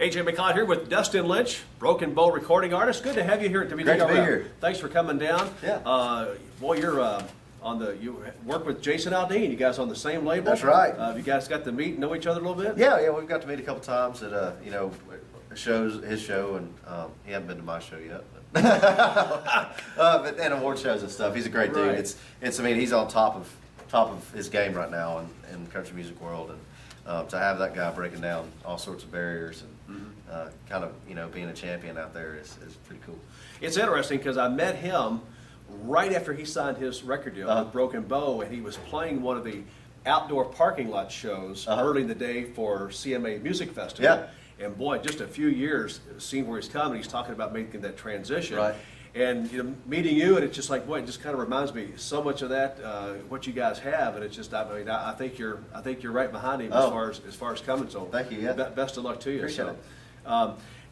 AJ McCloud here with Dustin Lynch, Broken Bow recording artist. Good to have you here at WDRM. Great to be here. Thanks for coming down. Yeah. Boy, you're you work with Jason Aldean. You guys on the same label. That's right. Have you guys got to meet and know each other a little bit? Yeah, we've got to meet a couple times at his show, and he hasn't been to my show yet. But and award shows and stuff. He's a great dude. Right. I mean, he's on top of his game right now in the country music world, and to have that guy breaking down all sorts of barriers and kind of being a champion out there is pretty cool. It's interesting because I met him right after he signed his record deal with Broken Bow, and he was playing one of the outdoor parking lot shows early in the day for CMA Music Festival. Yeah. And boy, just a few years, seeing where he's coming, he's talking about making that transition. Right. And meeting you, and it's just like, boy, it just kind of reminds me so much of that what you guys have, and it's just, I think you're right behind him as far as coming. So thank you. Yeah. Best of luck to you. Appreciate it.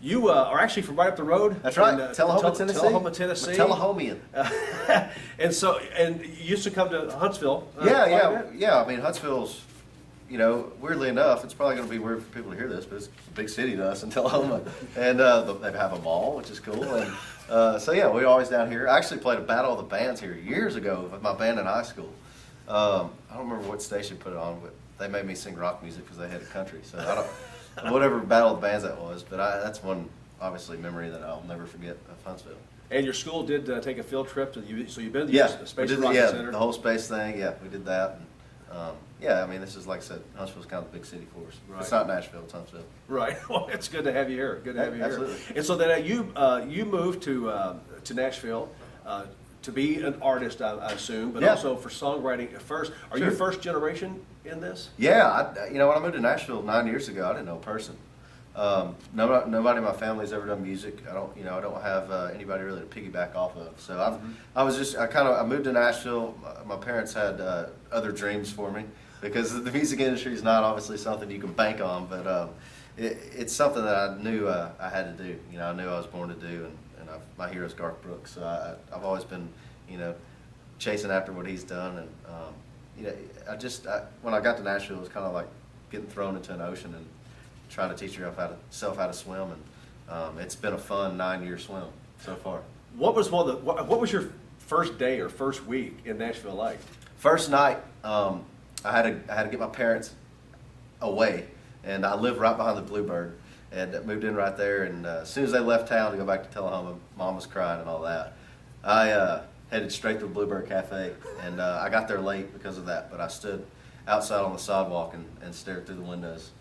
You are actually from right up the road. That's right. In, Tullahoma, Tennessee. Tullahoma, Tennessee. I'm a Tullahomian. And you used to come to Huntsville. Yeah. I mean, Huntsville's, weirdly enough, it's probably going to be weird for people to hear this, but it's a big city to us in Tullahoma. And they have a mall, which is cool. And we're always down here. I actually played a Battle of the Bands here years ago with my band in high school. I don't remember what station put it on, but they made me sing rock music because they had a country. So I don't, whatever Battle of the Bands that was, but that's one, obviously, memory that I'll never forget of Huntsville. And your school did take a field trip to so you've been to the Space Rocket Center. The whole space thing. Yeah, we did that. And, I mean, this is, like I said, Huntsville's kind of the big city for us. Right. It's not Nashville, it's Huntsville. Right. Well, it's good to have you here. Good to have you Absolutely. here. And so then you moved to Nashville to be an artist, I assume, but also for songwriting first. Are you first generation in this? Yeah. When I moved to Nashville 9 years ago, I didn't know a person. Nobody in my family's ever done music. I don't have anybody really to piggyback off of. So I moved to Nashville. My parents had other dreams for me because the music industry is not obviously something you can bank on, but it's something that I knew I had to do. I knew I was born to do, and my hero's Garth Brooks. So I've always been, chasing after what he's done, and when I got to Nashville, it was kind of like getting thrown into an ocean and trying to teach yourself how to swim, and it's been a fun 9-year swim so far. What was your first day or first week in Nashville like? First night, I had to get my parents away, and I lived right behind the Bluebird, and moved in right there. And as soon as they left town to go back to Tullahoma, Mom was crying and all that. I headed straight to the Bluebird Cafe, and I got there late because of that. But I stood outside on the sidewalk and stared through the windows.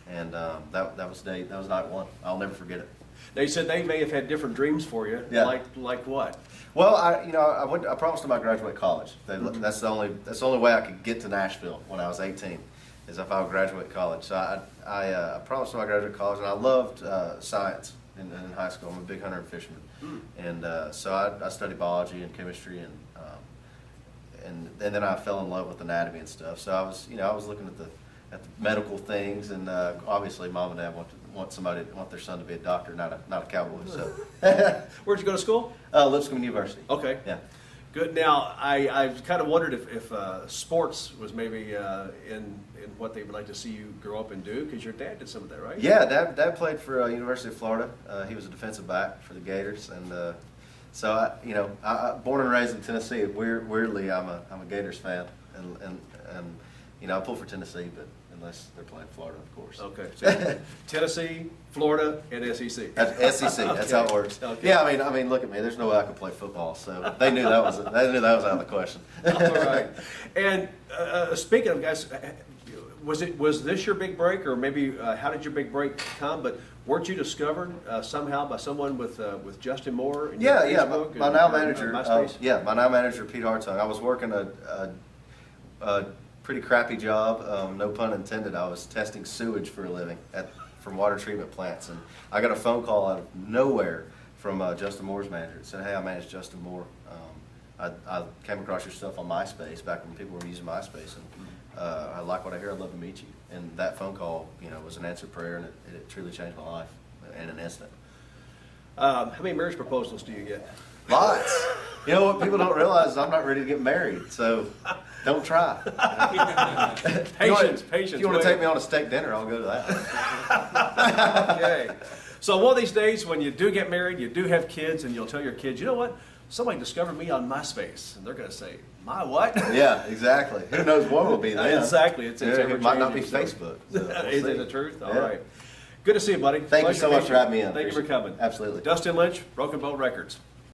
And that was night one. I'll never forget it. They said they may have had different dreams for you. Yeah. Like what? Well, I promised them I'd graduate college. That's the only way I could get to Nashville when I was 18, is if I would graduate college. So I promised them I'd graduate college, and I loved science in high school. I'm a big hunter and fisherman, and so I studied biology and chemistry, and then I fell in love with anatomy and stuff. So I was looking at the medical things, and obviously Mom and Dad want their son to be a doctor, not a cowboy. So Where'd you go to school? Lipscomb University. Okay. Yeah. Good. Now I kind of wondered if sports was maybe in what they would like to see you grow up and do, because your dad did some of that, right? Yeah, Dad played for University of Florida. He was a defensive back for the Gators, and so I born and raised in Tennessee. Weirdly, I'm a Gators fan, and I pull for Tennessee, but unless they're playing Florida, of course. Okay. So Tennessee, Florida, and SEC. That's SEC. That's how it works. Okay. Yeah, I mean, look at me. There's no way I could play football, so they knew that was out of the question. All right. And speaking of guys, was this your big break, or maybe how did your big break come? But weren't you discovered somehow by someone with Justin Moore? In Yeah. Facebook My and now manager. MySpace? My now manager Pete Hartung. I was working a pretty crappy job, no pun intended. I was testing sewage for a living from water treatment plants, and I got a phone call out of nowhere from Justin Moore's manager. It said, "Hey, I manage Justin Moore. I came across your stuff on MySpace back when people were using MySpace, and I like what I hear. I'd love to meet you." And that phone call, was an answered prayer, and it truly changed my life in an instant. How many marriage proposals do you get? Lots. You know what people don't realize is I'm not ready to get married, so don't try. Patience. If you want to take me on a steak dinner, I'll go to that. Okay. So one of these days, when you do get married, you do have kids, and you'll tell your kids, you know what? Somebody discovered me on MySpace, and they're going to say, "My what?" Yeah, exactly. Who knows what will be there? Exactly. It's It might not be ever-changing. Facebook. So we'll Is see. it the truth? All Yeah. right. Good to see you, buddy. Thank you Pleasure so much meeting for you. having me in. Thank you for Appreciate it. coming. Absolutely. Dustin Lynch, Broken Boat Records.